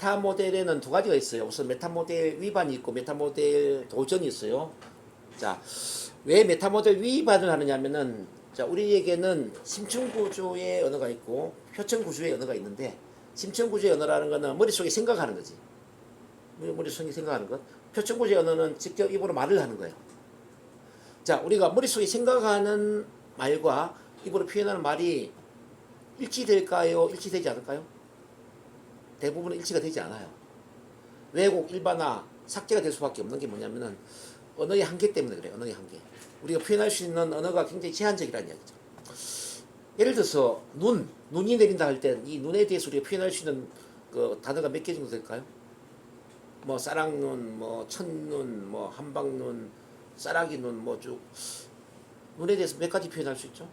메타 모델에는 두 가지가 있어요. 우선 메타 모델 위반이 있고 메타 모델 도전이 있어요. 자, 왜 메타 모델 위반을 하느냐면은, 자, 우리에게는 심층 구조의 언어가 있고 표층 구조의 언어가 있는데, 심층 구조의 언어라는 거는 머릿속에 생각하는 거지. 머릿속에 생각하는 것. 표층 구조의 언어는 직접 입으로 말을 하는 거예요. 자, 우리가 머릿속에 생각하는 말과 입으로 표현하는 말이 일치될까요? 일치되지 않을까요? 대부분은 일치가 되지 않아요. 왜곡, 일반화, 삭제가 될 수밖에 없는 게 뭐냐면은 언어의 한계 때문에 그래요. 언어의 한계. 우리가 표현할 수 있는 언어가 굉장히 제한적이라는 이야기죠. 예를 들어서 눈이 내린다 할 때 이 눈에 대해서 우리가 표현할 수 있는 그 단어가 몇 개 정도 될까요? 뭐 쌀랑눈, 뭐 첫눈, 뭐 한방눈, 쌀아기 눈, 뭐 쭉 눈에 대해서 몇 가지 표현할 수 있죠?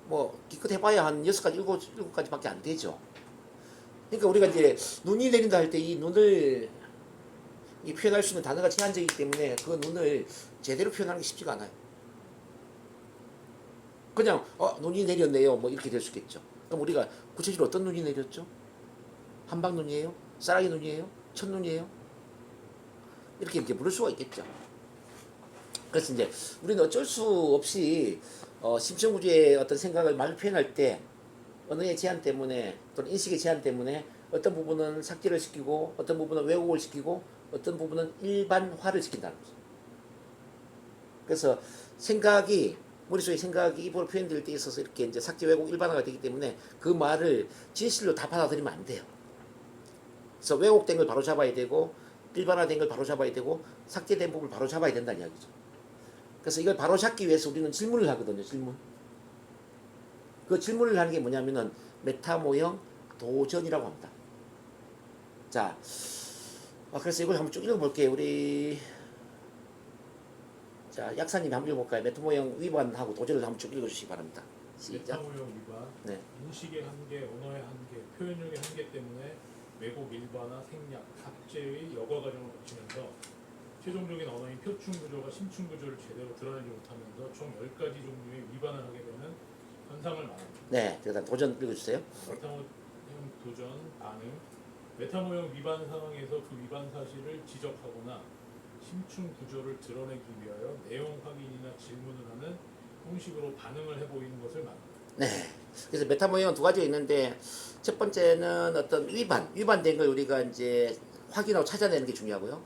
뭐 기껏 해봐야 한 6가지, 7가지밖에 안 되죠. 그러니까 우리가 이제 눈이 내린다 할 때 이 눈을 이 표현할 수 있는 단어가 제한적이기 때문에 그 눈을 제대로 표현하는 게 쉽지가 않아요. 그냥 눈이 내렸네요, 뭐 이렇게 될 수 있겠죠. 그럼 우리가 구체적으로 어떤 눈이 내렸죠? 한방 눈이에요? 쌀아기 눈이에요? 첫눈이에요? 이렇게 물을 수가 있겠죠. 그래서 이제 우리는 어쩔 수 없이 심층구조의 어떤 생각을 말로 표현할 때 언어의 제한 때문에 또는 인식의 제한 때문에 어떤 부분은 삭제를 시키고 어떤 부분은 왜곡을 시키고 어떤 부분은 일반화를 시킨다는 거죠. 그래서 머릿속에 생각이 입으로 표현될 때 있어서 이렇게 이제 삭제, 왜곡, 일반화가 되기 때문에 그 말을 진실로 다 받아들이면 안 돼요. 그래서 왜곡된 걸 바로 잡아야 되고 일반화된 걸 바로 잡아야 되고 삭제된 부분을 바로 잡아야 된다는 이야기죠. 그래서 이걸 바로 잡기 위해서 우리는 질문을 하거든요. 질문. 그 질문을 하는 게 뭐냐면은 메타 모형 도전이라고 합니다. 자, 그래서 이걸 한번 쭉 읽어볼게요. 우리 자, 약사님이 한번 읽어볼까요? 메타 모형 위반하고 도전을 한번 쭉 읽어주시기 바랍니다. 메타 모형 위반, 네. 인식의 한계, 언어의 한계, 표현력의 한계 때문에 왜곡, 일반화, 생략, 삭제의 여과 과정을 거치면서 최종적인 언어인 표충 구조가 심층 구조를 제대로 드러내지 못하면서 총 10가지 종류의 위반을 하게 되는 현상을 말합니다. 네, 일단 도전 읽어주세요. 메타모형 도전, 반응. 메타모형 위반 상황에서 그 위반 사실을 지적하거나 심층 구조를 드러내기 위하여 내용 확인이나 질문을 하는 형식으로 반응을 해보이는 것을 말합니다. 네. 그래서 메타 모형은 두 가지가 있는데 첫 번째는 어떤 위반된 걸 우리가 이제 확인하고 찾아내는 게 중요하고요.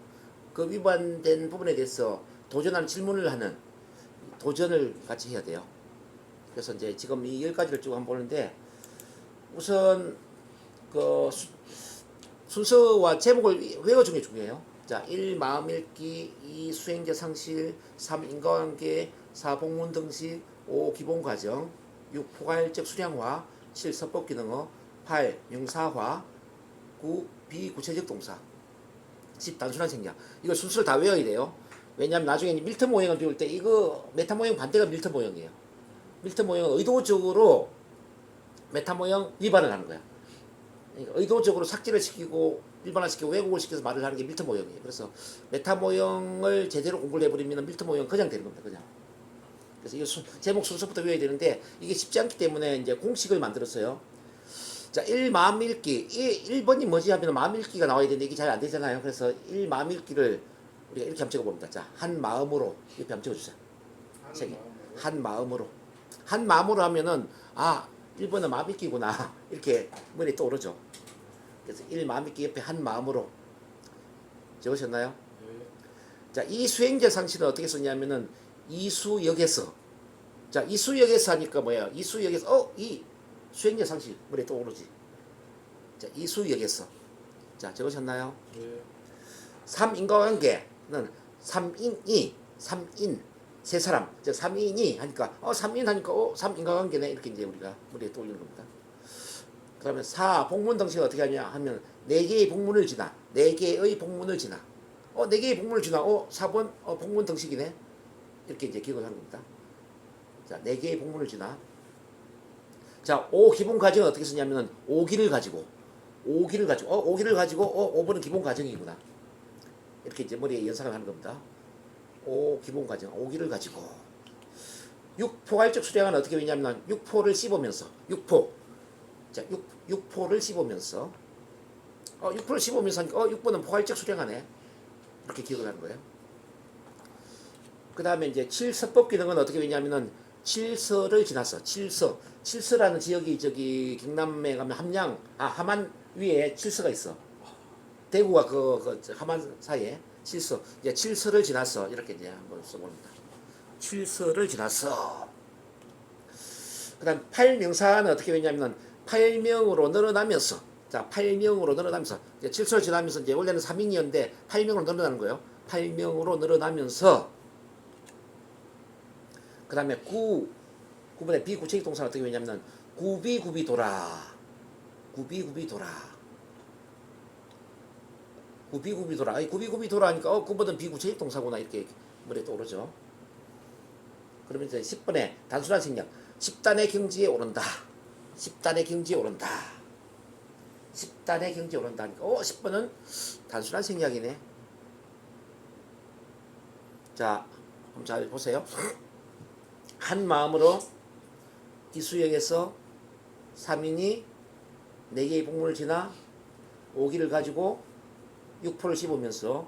그 위반된 부분에 대해서 도전하는 질문을 하는 도전을 같이 해야 돼요. 그래서 이제 지금 이 10가지를 쭉 한번 보는데 우선 그 순서와 제목을 외워주는 게 중요해요. 자, 1. 마음 읽기, 2. 수행자 상실, 3. 인과관계, 4. 복문 등식, 5. 기본 과정, 6. 포괄적 수량화, 7. 서법 기능어, 8. 명사화, 9. 비구체적 동사, 10. 단순한 생략. 이거 순서를 다 외워야 돼요. 왜냐하면 나중에 밀트 모형을 배울 때 이거 메타 모형 반대가 밀트 모형이에요. 밀트 모형은 의도적으로 메타 모형 위반을 하는 거야. 그러니까 의도적으로 삭제를 시키고 일반화시키고 왜곡을 시켜서 말을 하는 게 밀트 모형이에요. 그래서 메타 모형을 제대로 공부를 해버리면 밀트 모형 그냥 되는 겁니다. 그냥. 그래서 이거 제목 순서부터 외워야 되는데 이게 쉽지 않기 때문에 이제 공식을 만들었어요. 자, 1. 마음 읽기. 1번이 뭐지 하면 마음 읽기가 나와야 되는데 이게 잘 안 되잖아요. 그래서 1. 마음 읽기를 우리가 이렇게 한번 적어봅니다. 자, 한 마음으로 이렇게 한번 적어주세요. 한 마음으로. 한 마음으로 하면은 1번은 마음 읽기구나 이렇게 머리에 떠오르죠. 그래서 1. 마음 읽기 옆에 한 마음으로 적으셨나요? 네. 자, 이 수행자 상실은 어떻게 썼냐면은 이수역에서. 자, 이수역에서 하니까 뭐야? 이수역에서 이 수행자 상실 머리에 떠오르지. 자, 이수역에서. 자, 적으셨나요? 네. 3. 인과관계는 3인이 3인 세 사람, 즉 3인이 하니까 3인 하니까 3인과관계네 이렇게 이제 우리가 머리에 떠올리는 겁니다. 그러면 4. 복문 등식은 어떻게 하냐 하면 4개의 복문을 지나 4개의 복문을 지나 4개의 복문을 지나 4번 복문 등식이네 이렇게 이제 기억을 하는 겁니다. 자, 4개의 복문을 지나. 자, 5. 기본 과정은 어떻게 쓰냐면은 5기를 가지고 5번은 기본 과정이구나 이렇게 이제 머리에 연상을 하는 겁니다. 5. 기본 과정 5기를 가지고. 6. 포괄적 수량은 어떻게 되냐면 6포를 씹으면서 6포. 자, 6포를 씹으면서 6번을 씹으면서 하니까 6번은 포괄적 수량하네. 이렇게 기억을 하는 거예요. 그 다음에 이제 칠서법 기능은 어떻게 되냐면은 칠서를 지났어. 칠서라는 지역이 저기 경남에 가면 함양 위에 칠서가 있어. 대구와 그 함안 사이에 칠서. 이제 칠서를 지났어. 이렇게 이제 한번 써봅니다. 칠서를 지났어. 그다음 팔명사는 어떻게 되냐면은 팔명으로 늘어나면서 팔명으로 늘어나면서 이제 칠서를 지나면서 이제 원래는 3인이었는데 8명으로 늘어나는 거예요. 8명으로 늘어나면서 그다음에 구분의 비구체적 동사는 어떻게 되냐면은 구비구비 돌아. 구비구비 돌아. 구비구비 돌아. 구비구비 돌아하니까 구보는 비구체적 동사구나 이렇게 머리에 떠오르죠. 그러면 이제 10번에 단순한 생략. 10단의 경지에 오른다. 10단의 경지에 오른다. 10단의 경지에 오른다 하니까 10번은 단순한 생략이네. 자, 한번 잘 보세요. 한 마음으로 기수역에서 3인이 4개의 복문을 지나 5기를 가지고 6포를 씹으면서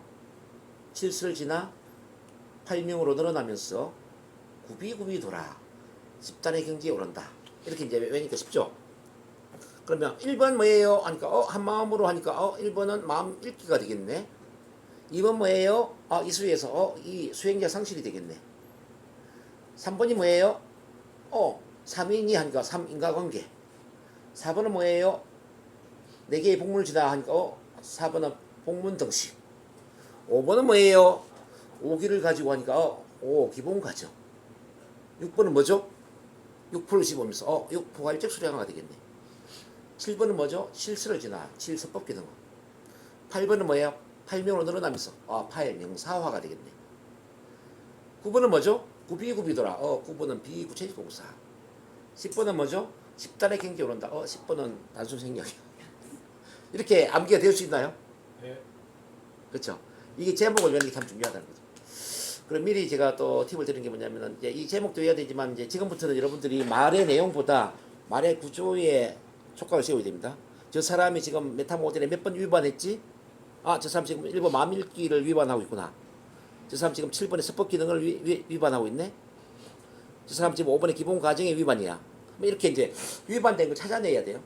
7수를 지나 8명으로 늘어나면서 구비구비 돌아 10단의 경지에 오른다. 이렇게 이제 외우니까 쉽죠? 그러면 1번 뭐예요? 하니까 한 마음으로 하니까 1번은 마음 읽기가 되겠네. 2번 뭐예요? 이 수에서 이 수행자 상실이 되겠네. 3번이 뭐예요? 3인이 하니까 3인과관계. 4번은 뭐예요? 4개의 복문을 지나 하니까 4번은 복문 등식. 5번은 뭐예요? 5기를 가지고 하니까 5 기본 과정. 6번은 뭐죠? 6포를 씹으면서 6포괄적 수량화가 되겠네. 7번은 뭐죠? 실수를 지나 7서법 기능. 8번은 뭐예요? 8명으로 늘어나면서 8명사화가 되겠네. 9번은 뭐죠? 구비구비더라. 9번은 비구체적 동사. 10번은 뭐죠? 10단의 경지에 오른다. 10번은 단순 생략이야. 이렇게 암기가 될 수 있나요? 네. 그렇죠. 이게 제목을 외우는 게 참 중요하다는 거죠. 그럼 미리 제가 또 팁을 드리는 게 뭐냐면은 이제 이 제목도 해야 되지만 이제 지금부터는 여러분들이 말의 내용보다 말의 구조에 촉각을 세워야 됩니다. 저 사람이 지금 메타모델에 몇 번 위반했지? 저 사람 지금 1번 마음 읽기를 위반하고 있구나. 저 사람 지금 7번의 서법 기능을 위반하고 있네. 저 사람 지금 5번의 기본 과정의 위반이야. 뭐 이렇게 이제 위반된 걸 찾아내야 돼요.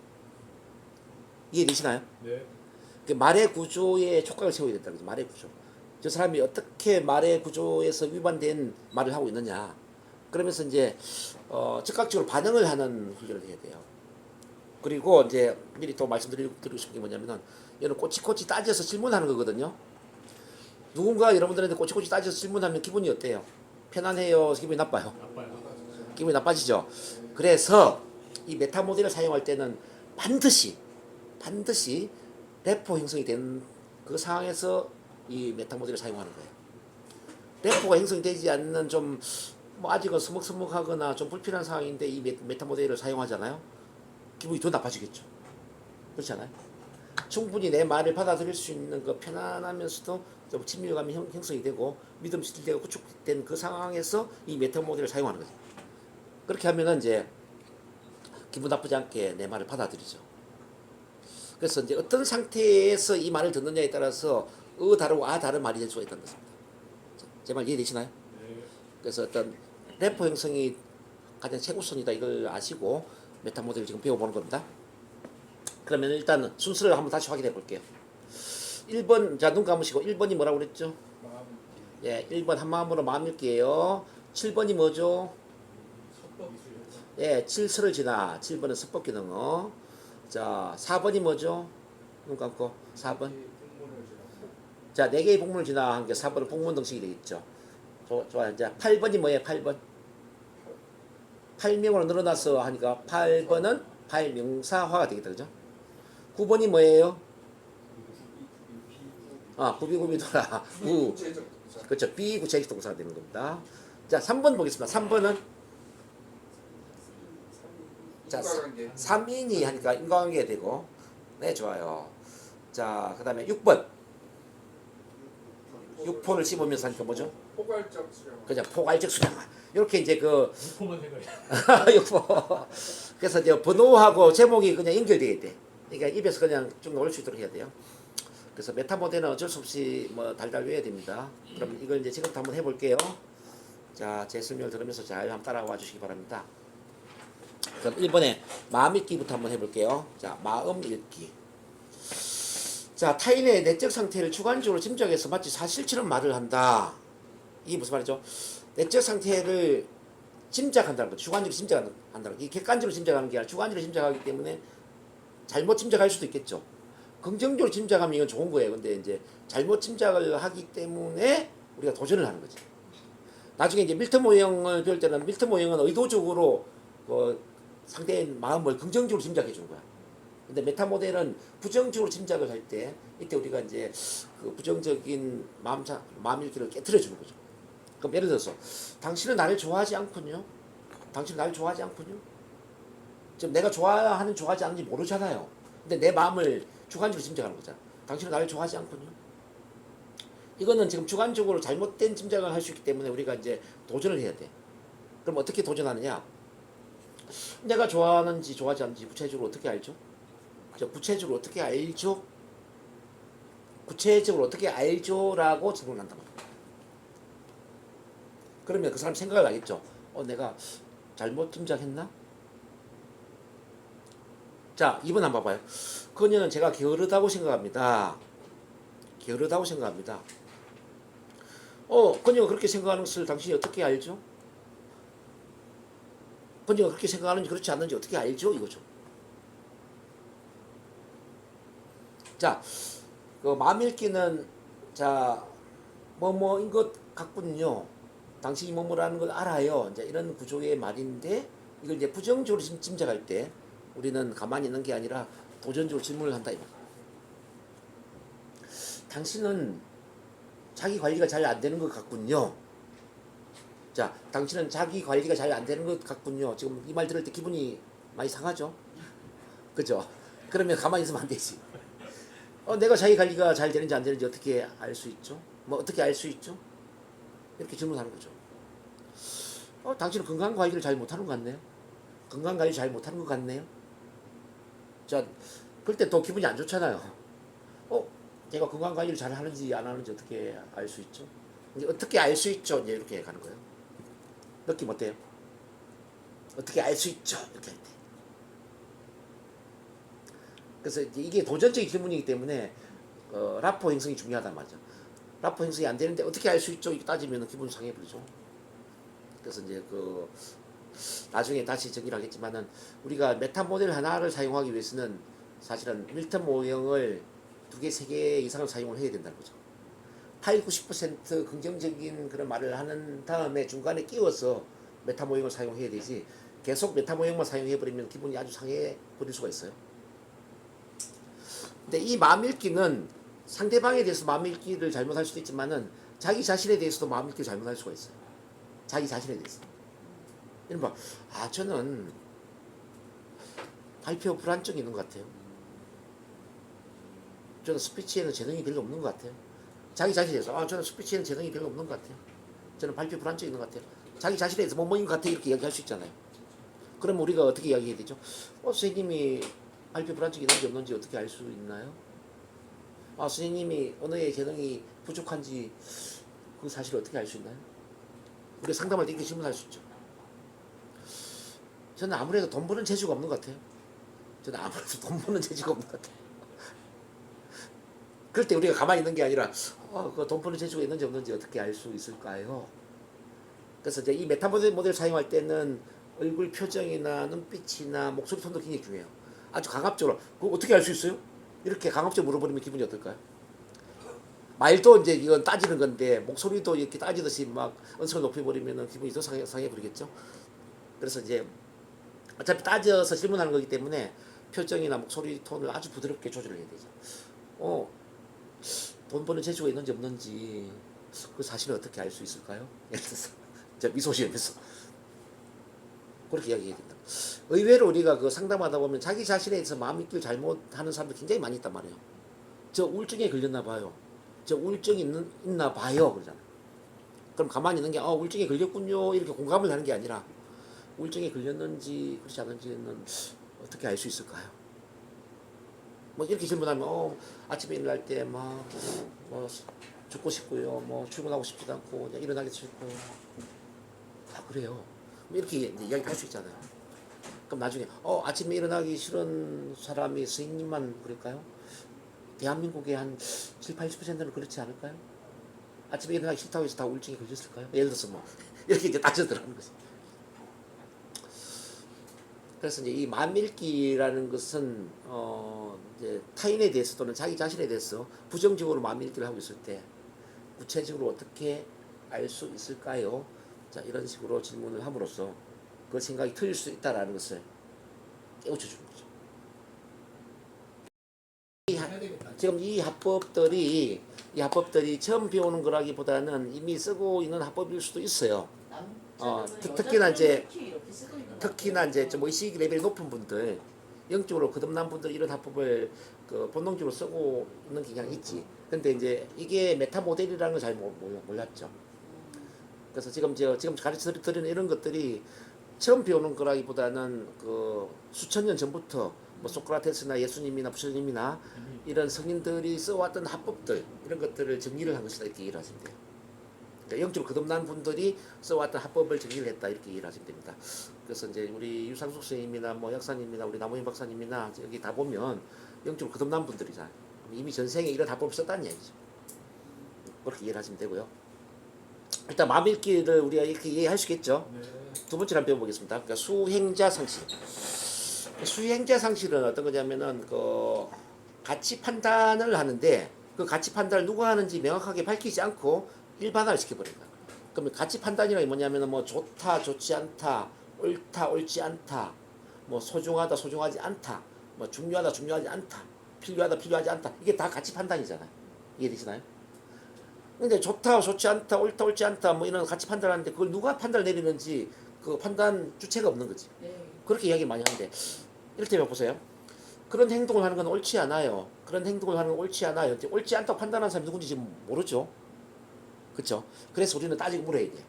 이해되시나요? 네. 말의 구조에 촉각을 세워야 된다는 거죠. 말의 구조. 저 사람이 어떻게 말의 구조에서 위반된 말을 하고 있느냐. 그러면서 이제 즉각적으로 반응을 하는 훈련을 해야 돼요. 그리고 이제 미리 또 말씀드리고 싶은 게 뭐냐면은 이거는 꼬치꼬치 따져서 질문하는 거거든요. 누군가 여러분들한테 꼬치꼬치 따져서 질문하면 기분이 어때요? 편안해요? 기분이 나빠요? 나빠요. 기분이 나빠지죠? 그래서 이 메타 모델을 사용할 때는 반드시 레포 형성이 된 그 상황에서 이 메타 모델을 사용하는 거예요. 레포가 형성이 되지 않는 좀 뭐 아직은 서먹서먹하거나 좀 불필요한 상황인데 이 메타 모델을 사용하잖아요. 기분이 더 나빠지겠죠. 그렇지 않아요? 충분히 내 말을 받아들일 수 있는 그 편안하면서도 좀 친밀감이 형성이 되고 믿음직되고 구축된 그 상황에서 이 메타 모델을 사용하는 거죠. 그렇게 하면은 이제 기분 나쁘지 않게 내 말을 받아들이죠. 그래서 이제 어떤 상태에서 이 말을 듣느냐에 따라서 다르고 다른 말이 될 수가 있다는 것입니다. 제 말 이해되시나요? 네. 그래서 어떤 래퍼 형성이 가장 최우선이다 이걸 아시고 메타 모델을 지금 배워보는 겁니다. 그러면 일단 순서를 한번 다시 확인해 볼게요. 1번 자 눈 감으시고 1번이 뭐라고 그랬죠? 예, 1번 한마음으로 마음 읽기예요. 7번이 뭐죠? 예, 7서를 지나 7번은 서법 기능어. 자 4번이 뭐죠? 눈 감고 4번. 자 4개의 복문을 지나 한 게 4번은 복문 등식이 되겠죠. 좋아요. 이제 8번이 뭐예요? 8번. 8명으로 늘어나서 하니까 8번은 8명사화가 되겠다. 그죠? 9번이 뭐예요? 구비구비 돌아. 그렇죠. 비구체적 동사가 되는 겁니다. 자, 3번 보겠습니다. 3번은 자, 3인이 하니까 인과관계 되고. 네, 좋아요. 자, 그다음에 6번. 6포를 씹으면서 하니까 뭐죠? 포괄적 수량. 그죠. 포괄적 수량화. 이렇게 이제 그 유포만 생각해. 6포. 그래서 이제 번호하고 제목이 그냥 연결되어야 돼. 그러니까 입에서 그냥 쭉 나올 수 있도록 해야 돼요. 그래서 메타 모델은 어쩔 수 없이 뭐 달달 외워야 됩니다. 그럼 이걸 이제 지금부터 한번 해볼게요. 자, 제 설명을 들으면서 잘 한번 따라와 주시기 바랍니다. 그럼 1번에 마음 읽기부터 한번 해볼게요. 자, 마음 읽기. 자, 타인의 내적 상태를 주관적으로 짐작해서 마치 사실처럼 말을 한다. 이게 무슨 말이죠? 내적 상태를 짐작한다는 거죠. 주관적으로 짐작한다는 거. 이 객관적으로 짐작하는 게 아니라 주관적으로 짐작하기 때문에 잘못 짐작할 수도 있겠죠. 긍정적으로 짐작하면 이건 좋은 거예요. 근데 이제 잘못 짐작을 하기 때문에 우리가 도전을 하는 거지. 나중에 이제 밀트 모형을 배울 때는 밀트 모형은 의도적으로 상대의 마음을 긍정적으로 짐작해 주는 거야. 근데 메타 모델은 부정적으로 짐작을 할 때 이때 우리가 이제 그 부정적인 마음 읽기를 깨트려 주는 거죠. 그럼 예를 들어서 당신은 나를 좋아하지 않군요. 당신은 나를 좋아하지 않군요. 지금 내가 좋아하는 좋아하지 않는지 모르잖아요. 근데 내 마음을 주관적으로 짐작하는 거잖아. 당신은 나를 좋아하지 않군요. 이거는 지금 주관적으로 잘못된 짐작을 할 수 있기 때문에 우리가 이제 도전을 해야 돼. 그럼 어떻게 도전하느냐? 내가 좋아하는지 좋아하지 않는지 구체적으로 어떻게 알죠? 구체적으로 어떻게 알죠? 구체적으로 어떻게 알죠?라고 질문을 한단 말이야. 그러면 그 사람 생각을 하겠죠. 내가 잘못 짐작했나? 자, 2번 한번 봐봐요. 그녀는 제가 게으르다고 생각합니다. 게으르다고 생각합니다. 그녀가 그렇게 생각하는 것을 당신이 어떻게 알죠? 그녀가 그렇게 생각하는지 그렇지 않는지 어떻게 알죠? 이거죠. 자, 그 마음 읽기는 자, 뭐뭐인 것 같군요. 당신이 뭐뭐라는 걸 알아요. 이제 이런 구조의 말인데 이걸 이제 부정적으로 짐작할 때 우리는 가만히 있는 게 아니라 도전적으로 질문을 한다. 당신은 자기 관리가 잘 안 되는 것 같군요. 자, 당신은 자기 관리가 잘 안 되는 것 같군요. 지금 이 말 들을 때 기분이 많이 상하죠? 그죠? 그러면 가만히 있으면 안 되지. 내가 자기 관리가 잘 되는지 안 되는지 어떻게 알 수 있죠? 뭐 어떻게 알 수 있죠? 이렇게 질문하는 거죠. 당신은 건강 관리를 잘 못하는 것 같네요. 건강 관리 잘 못하는 것 같네요. 자, 그럴 때 또 기분이 안 좋잖아요. 제가 건강 관리를 잘 하는지 안 하는지 어떻게 알 수 있죠? 이제 어떻게 알 수 있죠? 이제 이렇게 가는 거예요. 느낌 어때요? 어떻게 알 수 있죠? 이렇게 할 때. 그래서 이게 도전적인 질문이기 때문에 라포 행성이 중요하단 말이죠. 라포 행성이 안 되는데 어떻게 알 수 있죠? 이렇게 따지면 기분 상해버리죠. 그래서 이제 나중에 다시 정리를 하겠지만은 우리가 메타 모델 하나를 사용하기 위해서는 사실은 밀턴 모형을 2개, 3개 이상을 사용을 해야 된다는 거죠. 80, 90% 긍정적인 그런 말을 하는 다음에 중간에 끼워서 메타 모형을 사용해야 되지 계속 메타 모형만 사용해버리면 기분이 아주 상해버릴 수가 있어요. 근데 이 마음 읽기는 상대방에 대해서 마음 읽기를 잘못할 수도 있지만은 자기 자신에 대해서도 마음 읽기를 잘못할 수가 있어요. 자기 자신에 대해서. 이런 저는 발표 불안증이 있는 것 같아요. 저는 스피치에는 재능이 별로 없는 것 같아요. 자기 자신에 대해서 저는 스피치에는 재능이 별로 없는 것 같아요. 저는 발표 불안증이 있는 것 같아요. 자기 자신에 대해서 뭐뭐인 것 같아요. 이렇게 이야기할 수 있잖아요. 그럼 우리가 어떻게 이야기해야 되죠? 선생님이 발표 불안증이 있는지 없는지 어떻게 알 수 있나요? 선생님이 언어의 재능이 부족한지 그 사실을 어떻게 알 수 있나요? 우리가 상담할 때 이렇게 질문할 수 있죠. 저는 아무래도 돈 버는 재주가 없는 것 같아요. 저는 아무래도 돈 버는 재주가 없는 것 같아요. 그럴 때 우리가 가만히 있는 게 아니라 그 돈 버는 재주가 있는지 없는지 어떻게 알 수 있을까요? 그래서 이제 이 메타 모델 사용할 때는 얼굴 표정이나 눈빛이나 목소리 톤도 굉장히 중요해요. 아주 강압적으로 그거 어떻게 알 수 있어요? 이렇게 강압적으로 물어버리면 기분이 어떨까요? 말도 이제 이건 따지는 건데 목소리도 이렇게 따지듯이 막 언성을 높여버리면 기분이 더 상해버리겠죠. 그래서 이제 어차피 따져서 질문하는 거기 때문에 표정이나 목소리 톤을 아주 부드럽게 조절을 해야 되죠. 돈 버는 재주가 있는지 없는지 그 사실을 어떻게 알 수 있을까요? 예를 들어서 미소 지으면서 그렇게 이야기해야 된다. 의외로 우리가 상담하다 보면 자기 자신에 대해서 마음 읽기를 잘못하는 사람들 굉장히 많이 있단 말이에요. 저 우울증에 걸렸나 봐요. 저 우울증이 있나 봐요. 그러잖아요. 그럼 가만히 있는 게 우울증에 걸렸군요. 이렇게 공감을 하는 게 아니라 우울증에 걸렸는지 그렇지 않은지는 어떻게 알 수 있을까요? 뭐 이렇게 질문하면 아침에 일어날 때뭐 죽고 싶고요. 뭐 출근하고 싶지도 않고 그냥 일어나기 싫고 그래요. 뭐 이렇게 이제 이야기할 수 있잖아요. 그럼 나중에 아침에 일어나기 싫은 사람이 선생님만 그럴까요? 대한민국의 한 7, 80%는 그렇지 않을까요? 아침에 일어나기 싫다고 해서 다 우울증에 걸렸을까요? 예를 들어서 뭐 이렇게 이제 따져 들어가는 거죠. 그래서 이제 이 만밀기라는 것은 이제 타인에 대해서 또는 자기 자신에 대해서 부정적으로 만밀기를 하고 있을 때 구체적으로 어떻게 알 수 있을까요? 자, 이런 식으로 질문을 함으로써 그 생각이 틀릴 수 있다라는 것을 깨우쳐 주는 거죠. 지금 이 합법들이 처음 배우는 거라기보다는 이미 쓰고 있는 합법일 수도 있어요. 특히나 이제 좀 의식 레벨이 높은 분들, 영적으로 거듭난 분들 이런 합법을 본능적으로 쓰고 있는 경향이 있지. 근데 이제 이게 메타 모델이라는 걸 잘 몰랐죠. 그래서 지금 가르쳐 드리는 이런 것들이 처음 배우는 거라기보다는 수천 년 전부터 뭐 소크라테스나 예수님이나 부처님이나 이런 성인들이 써왔던 합법들 이런 것들을 정리를 한 것이다 이렇게 이해를 하시면 돼요. 그러니까 영적으로 거듭난 분들이 써왔던 합법을 정리를 했다 이렇게 이해를 하시면 됩니다. 그래서 이제 우리 유상숙 선생님이나 뭐 약사님이나 우리 남호인 박사님이나 여기 다 보면 영적으로 거듭난 분들이잖아요. 이미 전생에 이런 합법을 썼다는 얘기죠. 그렇게 이해를 하시면 되고요. 일단 만밀기를 우리가 이렇게 이해할 수 있겠죠. 네. 두 번째로 한번 배워보겠습니다. 그러니까 수행자 상실. 수행자 상실은 어떤 거냐면은 가치 판단을 하는데 그 가치 판단을 누가 하는지 명확하게 밝히지 않고 일반화를 시켜버린다. 그러면 가치 판단이라는 게 뭐냐면은 뭐 좋다, 좋지 않다, 옳다, 옳지 않다, 뭐 소중하다, 소중하지 않다, 뭐 중요하다, 중요하지 않다, 필요하다, 필요하지 않다. 이게 다 가치 판단이잖아요. 이해되시나요? 근데 좋다, 좋지 않다, 옳다, 옳지 않다, 뭐 이런 가치 판단하는데 그걸 누가 판단을 내리는지 그 판단 주체가 없는 거지. 네. 그렇게 이야기 많이 하는데 이를테면 보세요. 그런 행동을 하는 건 옳지 않아요. 그런 행동을 하는 건 옳지 않아요. 옳지 않다고 판단하는 사람이 누군지 지금 모르죠. 그렇죠? 그래서 우리는 따지고 물어야 돼.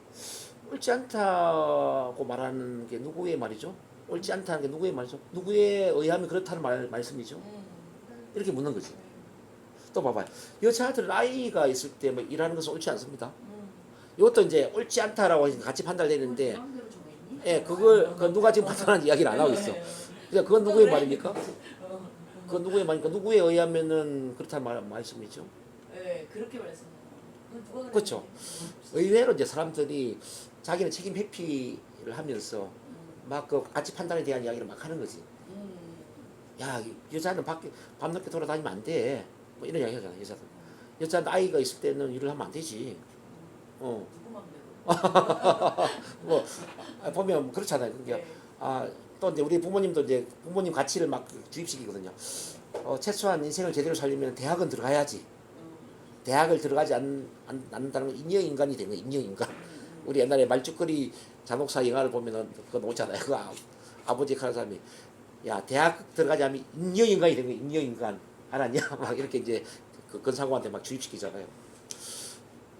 옳지 않다고 말하는 게 누구의 말이죠? 옳지 않다는 게 누구의 말이죠? 누구에 의하면 그렇다는 말씀이죠? 이렇게 묻는 거지. 또 봐봐요. 여자들은 아이가 있을 때 뭐 일하는 것은 옳지 않습니다. 이것도 이제 옳지 않다라고 같이 판단되는데, 예, 그걸 누가 지금 판단하는 이야기를 안 하고 있어. 그러니까 그건 누구의 말입니까? 그건 누구의 말입니까? 누구에 의하면은 그렇다는 말씀이죠. 네, 그렇게 말했습니다. 그렇죠. 의외로 이제 사람들이 자기는 책임 회피를 하면서 막 그 가치 판단에 대한 이야기를 막 하는 거지. 야, 여자는 밖에 밤늦게 돌아다니면 안 돼. 뭐 이런 이야기 하잖아, 여자들. 여자는 아이가 있을 때는 일을 하면 안 되지. 누구 맘대로. 뭐 보면 그렇잖아요. 그러니까 또 이제 우리 부모님도 이제 부모님 가치를 막 주입시키거든요. 최소한 인생을 제대로 살려면 대학은 들어가야지. 대학을 들어가지 않는다는 건 인여인간이 되는 거예요. 인여인간. 우리 옛날에 말죽거리 잔혹사 영화를 보면은 그거 나오잖아요. 그 아버지 하는 사람이 야 대학 들어가지 않으면 인여인간이 되는 거예요. 인여인간 알았냐? 막 이렇게 이제 그 건상고한테 막 주입시키잖아요.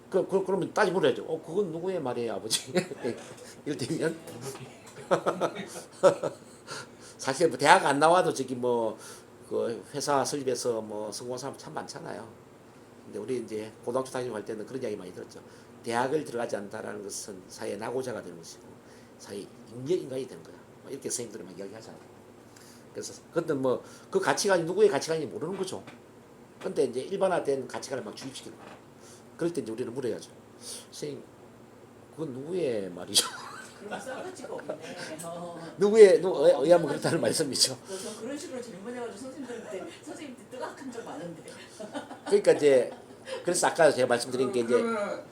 그러면 따지 물어야죠. 그건 누구의 말이에요, 아버지? 이를테면 사실 뭐 대학 안 나와도 저기 뭐 그 회사 설립해서 뭐 성공한 사람 참 많잖아요. 근데 우리 이제 고등학교 다니고 할 때는 그런 이야기 많이 들었죠. 대학을 들어가지 않는다라는 것은 사회 낙오자가 되는 것이고 사회 인간이 되는 거야. 뭐 이렇게 선생님들이 막 이야기하잖아요. 그래서 근데 뭐 그 가치관이 누구의 가치관인지 모르는 거죠. 근데 이제 일반화된 가치관을 막 주입시키는 거야. 그럴 때 이제 우리는 물어야죠. 선생님, 그건 누구의 말이죠? 그런 싸가지가 없네. 누구에 의하면 그렇다는 말씀이죠. 저 그런 식으로 질문해가지고 선생님한테 뜨악한 적 많은데. 그러니까 이제 그래서 아까 제가 말씀드린 게 이제 그러면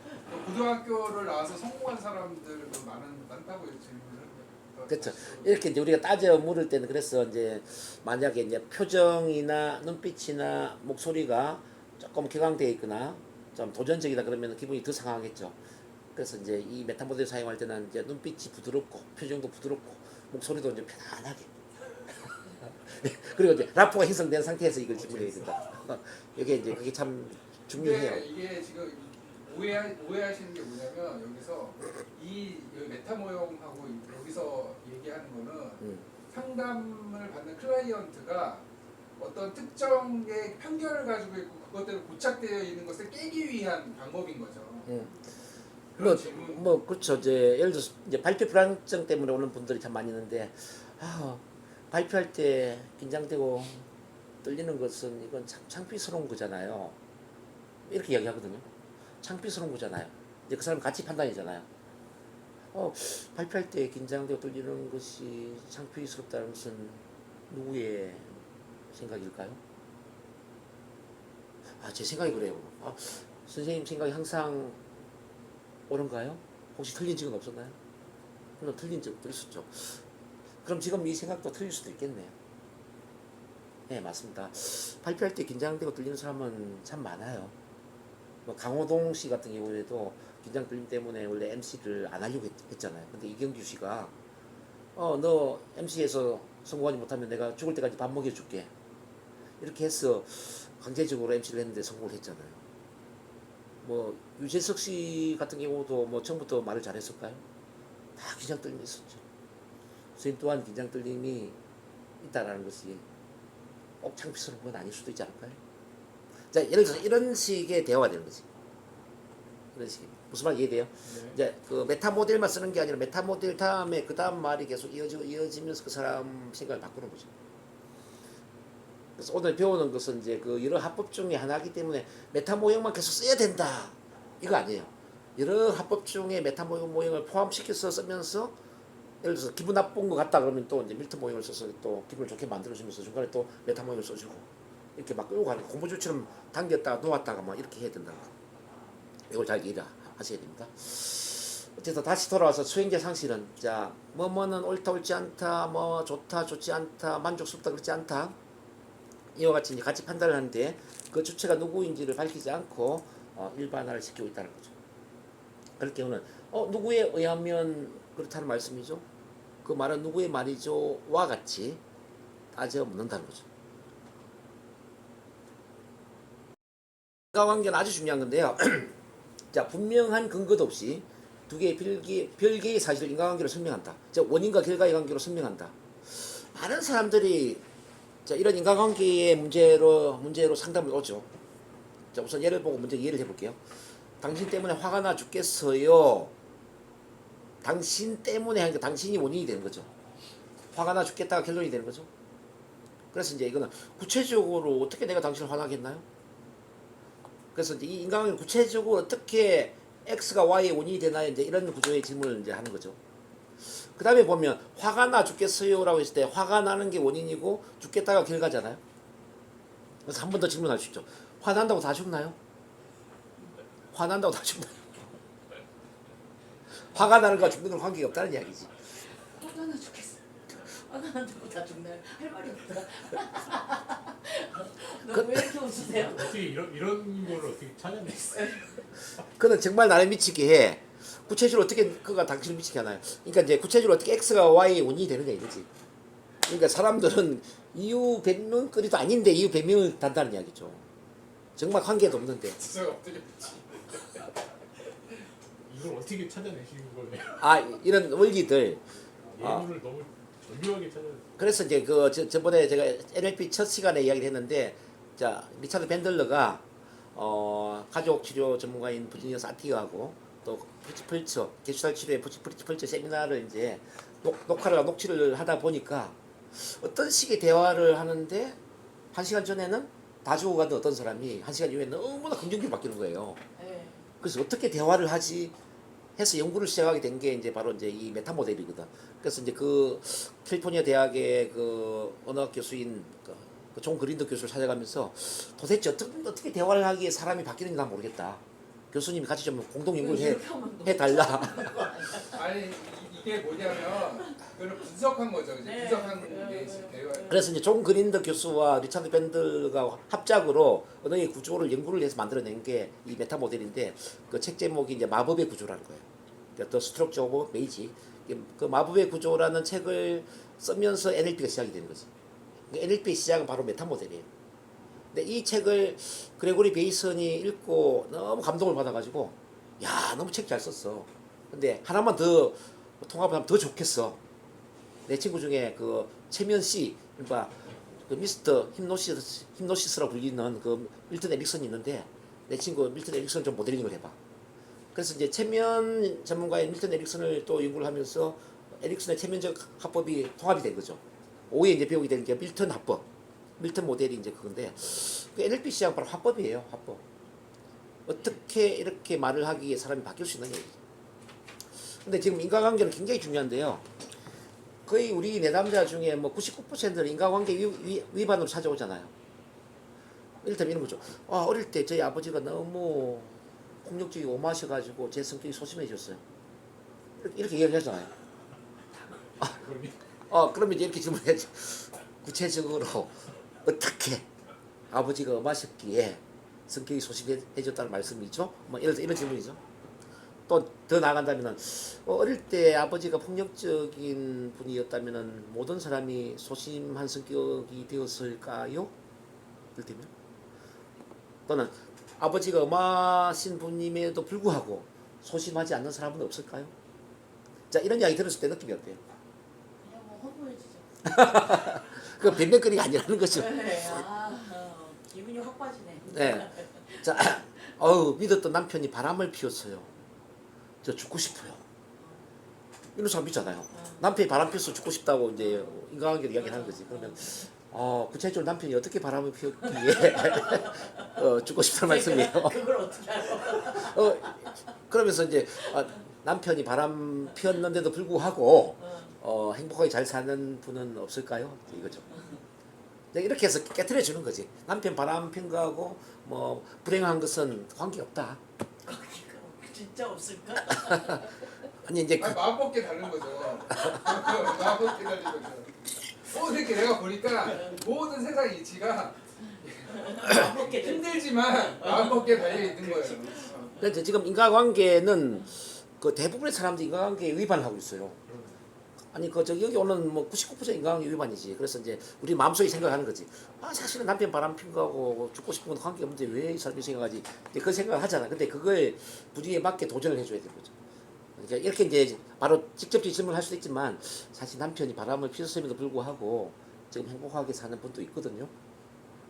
고등학교를 나와서 성공한 사람들도 많다고 질문을 그렇죠. 이렇게 이제 우리가 따져 물을 때는 그래서 이제 만약에 이제 표정이나 눈빛이나 목소리가 조금 격앙되어 있거나 좀 도전적이다 그러면 기분이 더 상하겠죠. 그래서 이제 이 메타모델 사용할 때는 이제 눈빛이 부드럽고 표정도 부드럽고 목소리도 이제 편안하게 그리고 이제 라포가 형성된 상태에서 이걸 질문해야 된다. 이게 이제 그게 참 중요해요. 이게 지금 오해하시는 게 뭐냐면 여기서 이 메타 모형하고 여기서 얘기하는 거는 상담을 받는 클라이언트가 어떤 특정의 편견을 가지고 있고 그것대로 고착되어 있는 것을 깨기 위한 방법인 거죠. 그런 질문. 뭐 그렇죠. 이제 예를 들어서 이제 발표 불안증 때문에 오는 분들이 참 많이 있는데 발표할 때 긴장되고 떨리는 것은 이건 참 창피스러운 거잖아요. 이렇게 이야기하거든요. 창피스러운 거잖아요. 이제 그 사람 가치 판단이잖아요. 발표할 때 긴장되고 떨리는 것이 창피스럽다는 것은 누구의 생각일까요? 제 생각이 그래요. 선생님 생각이 항상 옳은가요? 혹시 틀린 적은 없었나요? 물론 틀린 적도 있었죠. 그럼 지금 이 생각도 틀릴 수도 있겠네요. 네, 맞습니다. 발표할 때 긴장되고 떨리는 사람은 참 많아요. 뭐 강호동 씨 같은 경우에도 긴장 떨림 때문에 원래 MC를 안 하려고 했잖아요. 근데 이경규 씨가 너 MC에서 성공하지 못하면 내가 죽을 때까지 밥 먹여줄게. 이렇게 해서 강제적으로 MC를 했는데 성공을 했잖아요. 뭐 유재석 씨 같은 경우도 뭐 처음부터 말을 잘했을까요? 다 긴장 떨림이 있었죠. 선생님 또한 긴장 떨림이 있다라는 것이 꼭 창피스러운 건 아닐 수도 있지 않을까요? 자, 예를 들어서 이런 식의 대화가 되는 거지. 이런 식의. 무슨 말 이해돼요? 네. 이제 그 메타 모델만 쓰는 게 아니라 메타 모델 다음에 그 다음 말이 계속 이어지면서 그 사람 생각을 바꾸는 거죠. 그래서 오늘 배우는 것은 이제 그 여러 합법 중에 하나이기 때문에 메타 모형만 계속 써야 된다. 이거 아니에요. 여러 합법 중에 메타 모형을 포함시켜서 쓰면서 예를 들어서 기분 나쁜 것 같다 그러면 또 이제 밀트 모형을 써서 또 기분을 좋게 만들어주면서 중간에 또 메타 모형을 써주고 이렇게 막 끌고 가는 공부줄처럼 당겼다가 놓았다가 막 이렇게 해야 된다. 이걸 잘 이해하셔야 됩니다. 어쨌든 다시 돌아와서 수행자 상실은 자 뭐뭐는 옳다 옳지 않다 뭐 좋다 좋지 않다 만족스럽다 그렇지 않다 이와 같이 이제 가치 판단을 하는데 그 주체가 누구인지를 밝히지 않고 일반화를 시키고 있다는 거죠. 그럴 경우는 누구에 의하면 그렇다는 말씀이죠. 그 말은 누구의 말이죠? 와 같이 따져 묻는다는 거죠. 인과관계는 아주 중요한 건데요. 자, 분명한 근거도 없이 두 개의 별개의 사실을 인과관계로 설명한다. 즉 원인과 결과의 관계로 설명한다. 많은 사람들이 자, 이런 인과관계의 문제로 상담을 오죠. 자, 우선 예를 보고 먼저 이해를 해볼게요. 당신 때문에 화가 나 죽겠어요. 당신 때문에 하니까 당신이 원인이 되는 거죠. 화가 나 죽겠다가 결론이 되는 거죠. 그래서 이제 이거는 구체적으로 어떻게 내가 당신을 화나겠나요? 그래서 이제 이 인과관계를 구체적으로 어떻게 X가 Y의 원인이 되나요? 이제 이런 구조의 질문을 이제 하는 거죠. 그 다음에 보면 화가 나 죽겠어요라고 했을 때 화가 나는 게 원인이고 죽겠다가 결과잖아요. 그래서 한 번 더 질문할 수 있죠. 화난다고 다 죽나요? 화난다고 다 죽나요? 화가 나는 거와 죽는 건 관계가 없다는 이야기지. 화가 나 죽겠어. 화가 난다고 다 죽나요? 할 말이 없다. 너왜 이렇게 웃으세요? 어떻게 이런 거를 어떻게 찾아냈어요? 그는 정말 나를 미치게 해. 구체적으로 어떻게 그가 당신을 미치게 하나요? 그러니까 이제 구체적으로 어떻게 X가 Y의 원인이 되느냐 이거지. 그러니까 사람들은 이유 변명거리도 아닌데 이유 변명을 단다는 이야기죠. 정말 관계도 없는데. 진짜 어떻게 됐지? 이걸 어떻게 찾아내시는 거예요? 이런 원리들. 예문을 너무 절묘하게 찾아. 그래서 이제 저번에 제가 NLP 첫 시간에 이야기를 했는데, 자 리차드 밴들러가 가족 치료 전문가인 버지니아 사티가하고 또 프리츠 게슈탈트 치료의 프리츠 세미나를 이제 녹취를 하다 보니까 어떤 식의 대화를 하는데 1시간 전에는 다 죽어가던 어떤 사람이 1시간 이후에 너무나 긍정적으로 바뀌는 거예요. 네. 그래서 어떻게 대화를 하지 해서 연구를 시작하게 된 게 이제 바로 이제 이 메타 모델이거든. 그래서 이제 그 캘리포니아 대학의 그 언어학 교수인 그존 그린더 교수를 찾아가면서 도대체 어떻게 대화를 하기에 사람이 바뀌는지 난 모르겠다. 교수님이 같이 좀 공동 연구를 해 달라. 아니 이게 뭐냐면 그걸 분석한 거죠. 이제 네. 분석한 게 대화. 그래서 이제 존 그린더 교수와 리차드 밴들가 합작으로 언어의 구조를 연구를 해서 만들어낸 게 이 메타 모델인데 그 책 제목이 이제 마법의 구조라는 거예요. 그러니까 The Structure of Magic. 그 마법의 구조라는 책을 쓰면서 NLP가 시작이 되는 거지. NLP의 시작은 바로 메타 모델이에요. 근데 이 책을 그레고리 베이슨이 읽고 너무 감동을 받아가지고 야 너무 책 잘 썼어. 근데 하나만 더 통합을 하면 더 좋겠어. 내 친구 중에 그 최면 씨, 그러니까 그 미스터 힙노시스라고 불리는 그 밀턴 에릭슨이 있는데 내 친구 밀턴 에릭슨 좀 모델링을 해봐. 그래서 이제 체면 전문가인 밀턴 에릭슨을 또 연구를 하면서 에릭슨의 체면적 화법이 통합이 된 거죠. 오후에 이제 배우게 된 게 밀턴 화법, 밀턴 모델이 이제 그건데 그 NLP 시장 바로 화법이에요. 화법. 어떻게 이렇게 말을 하기에 사람이 바뀔 수 있는 얘기죠. 근데 지금 인간관계는 굉장히 중요한데요. 거의 우리 내담자 중에 뭐 99%는 인간관계 위반으로 찾아오잖아요. 이를테면 이런 거죠. 어릴 때 저희 아버지가 너무 폭력적이고 오마셔가지고 제 성격이 소심해졌어요. 이렇게 이야기하잖아요. 그러면 이제 이렇게 질문해야죠. 구체적으로 어떻게 아버지가 오마셨기에 성격이 소심해졌다는 말씀이죠? 뭐 이런 질문이죠. 또 더 나아간다면은 어릴 때 아버지가 폭력적인 분이었다면은 모든 사람이 소심한 성격이 되었을까요? 이를테면 또는 아버지가 엄하신 분임에도 불구하고 소심하지 않는 사람은 없을까요? 자, 이런 이야기 들었을 때 느낌이 어때요? 그냥 뭐 허무해지죠. 그 변명거리가 아니라는 거죠. 네, 기분이 확 빠지네. 네. 자, 믿었던 남편이 바람을 피웠어요. 저 죽고 싶어요. 이런 사람 있잖아요. 남편이 바람 피워서 죽고 싶다고 이제 인간관계를 이야기하는 거지. 그러면 구체적으로 남편이 어떻게 바람을 피웠기에 죽고 싶다는 말씀이에요. 그걸 어떻게 알아? 그러면서 이제 남편이 바람 피웠는데도 불구하고 행복하게 잘 사는 분은 없을까요? 이거죠. 이렇게 해서 깨트려 주는 거지. 남편 바람 핀 거하고 뭐 불행한 것은 관계 없다. 진짜 없을까? 아니 이제 마음먹기 다른 거죠. 마음먹기 다른 거죠. 이렇게 내가 보니까 모든 세상 이치가 힘들지만 마음먹기에 달려 있는 거예요. 그래서 지금 인간관계는 그 대부분의 사람들이 인간관계에 위반을 하고 있어요. 아니 여기 오는 뭐 99% 인간관계 위반이지. 그래서 이제 우리 마음속에 생각하는 거지. 사실은 남편 바람 핀 거하고 죽고 싶은 건 관계 없는데 왜 이 사람이 생각하지? 그 생각을 하잖아. 근데 그걸 분위기에 맞게 도전을 해줘야 되는 거죠. 그러니까 이렇게 이제 바로 직접적인 질문을 할 수도 있지만 사실 남편이 바람을 피웠음에도 불구하고 지금 행복하게 사는 분도 있거든요.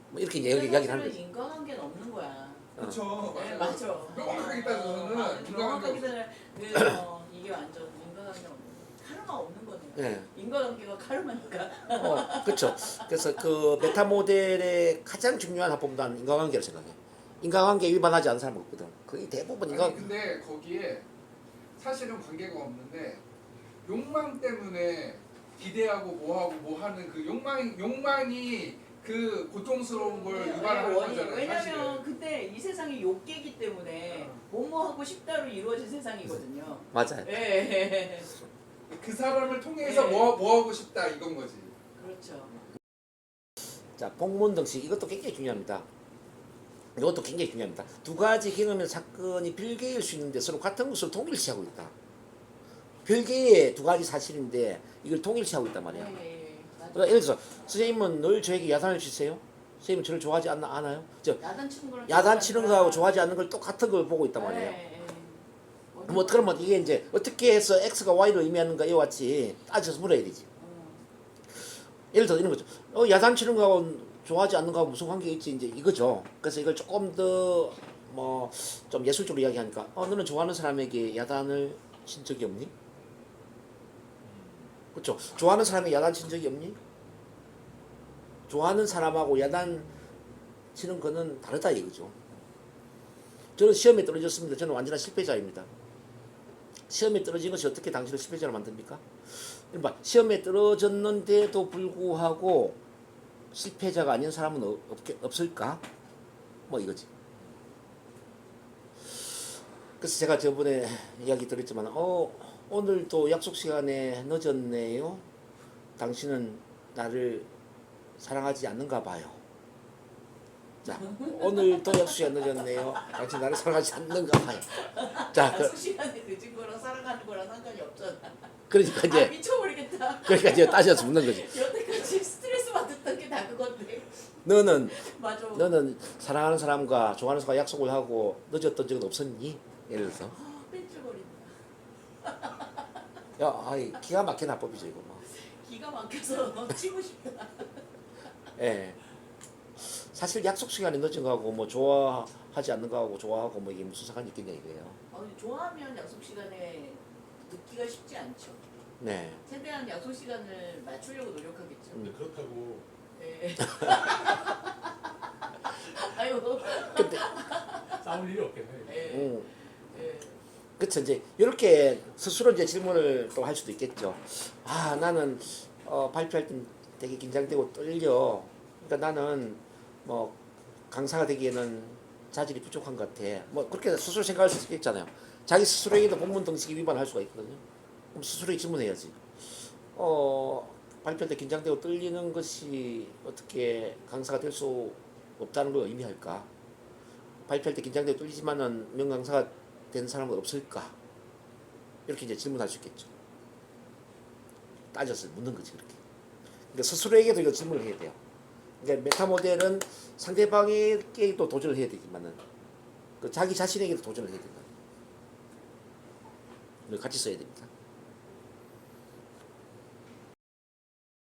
뭐 이렇게 이야기를 하는 거지. 인간관계는 없는 거야. 그렇죠. 네, 맞아요. 맞아. 명확하게 따져서는 인간관계 이게 완전 인간관계 없는 카르마 없는 거네요. 네. 인간관계가 카르마니까. 그렇죠. 그래서 그 메타 모델의 가장 중요한 합법은 인간관계를 생각해. 인간관계 위반하지 않는 사람은 없거든. 거의 대부분 근데 거기에 사실은 관계가 없는데 욕망 때문에 기대하고 뭐하고 하는 그 욕망이 그 고통스러운 걸 유발하는 거잖아요. 왜냐면 사실은. 그때 이 세상이 욕계기 때문에 뭐하고 싶다로 이루어진 세상이거든요. 맞아요. 예. 그 사람을 통해서 네. 뭐하고 싶다 이건 거지. 그렇죠. 자, 복문등식 이것도 굉장히 중요합니다. 이것도 굉장히 중요합니다. 두 가지 경험의 사건이 별개일 수 있는데 서로 같은 것을 동일시하고 있다. 별개의 두 가지 사실인데 이걸 동일시하고 있단 말이야. 그러니까 예를 들어서 선생님은 늘 저에게 야단을 치세요. 선생님은 저를 좋아하지 않아요? 야단 치는 거랑 야단 치는 거하고 좋아하지 않는 걸 똑같은 걸 보고 있단 말이에요. 뭐 그러면 이게 이제 어떻게 해서 X가 Y를 의미하는가 이와 같이 따져서 물어야 되지. 예를 들어 이런 거죠. 야단 치는 거하고 좋아하지 않는 거하고 무슨 관계가 있지 이제 이거죠. 그래서 이걸 조금 더 뭐 좀 예술적으로 이야기하니까 너는 좋아하는 사람에게 야단을 친 적이 없니? 그렇죠. 좋아하는 사람에게 야단 친 적이 없니? 좋아하는 사람하고 야단 치는 거는 다르다 이거죠. 저는 시험에 떨어졌습니다. 저는 완전한 실패자입니다. 시험에 떨어진 것이 어떻게 당신을 실패자로 만듭니까? 시험에 떨어졌는데도 불구하고 실패자가 아닌 사람은 없을까? 뭐 이거지. 그래서 제가 저번에 이야기 드렸지만 오늘도 약속 시간에 늦었네요. 당신은 나를 사랑하지 않는가 봐요. 자, 오늘도 약속 시간 늦었네요. 당신 나를 사랑하지 않는가 봐요. 자, 약속 시간에 늦은 거랑 사랑하는 거랑 상관이 없잖아. 그러니까 이제 미쳐버리겠다. 그러니까 이제 따져서 묻는 거지. 여태까지 스트레스 받았던 게 다 그건데. 맞아. 너는 사랑하는 사람과 좋아하는 사람과 약속을 하고 늦었던 적은 없었니? 예를 들어서. 뺀줄거린다. 기가 막힌 합법이죠 이거. 뭐. 기가 막혀서 치고 싶다. 예. 사실 약속 시간이 늦은 거하고 뭐 좋아하지 않는 거하고 좋아하고 뭐 이게 무슨 상관이 있겠냐 이거예요. 좋아하면 약속 시간에 늦기가 쉽지 않죠. 네. 최대한 약속 시간을 맞추려고 노력하겠죠. 근데 그렇다고 네. 아이고. 근데 싸울 일이 없겠네. 네. 네. 그쵸 이제 이렇게 스스로 이제 질문을 또 할 수도 있겠죠. 아 나는 발표할 때 되게 긴장되고 떨려. 그러니까 나는 뭐 강사가 되기에는 자질이 부족한 것 같아. 뭐 그렇게 스스로 생각할 수 있겠잖아요. 자기 스스로에게도 본문 등식이 위반할 수가 있거든요. 그럼 스스로에게 질문해야지. 발표할 때 긴장되고 떨리는 것이 어떻게 강사가 될 수 없다는 걸 의미할까? 발표할 때 긴장되고 떨리지만은 명강사가 된 사람은 없을까? 이렇게 이제 질문할 수 있겠죠. 따져서 묻는 거지 그렇게. 그러니까 스스로에게도 이거 질문을 해야 돼요. 그러니까 메타 모델은 상대방에게도 도전을 해야 되지만은 그 자기 자신에게도 도전을 해야 된다. 같이 써야 됩니다.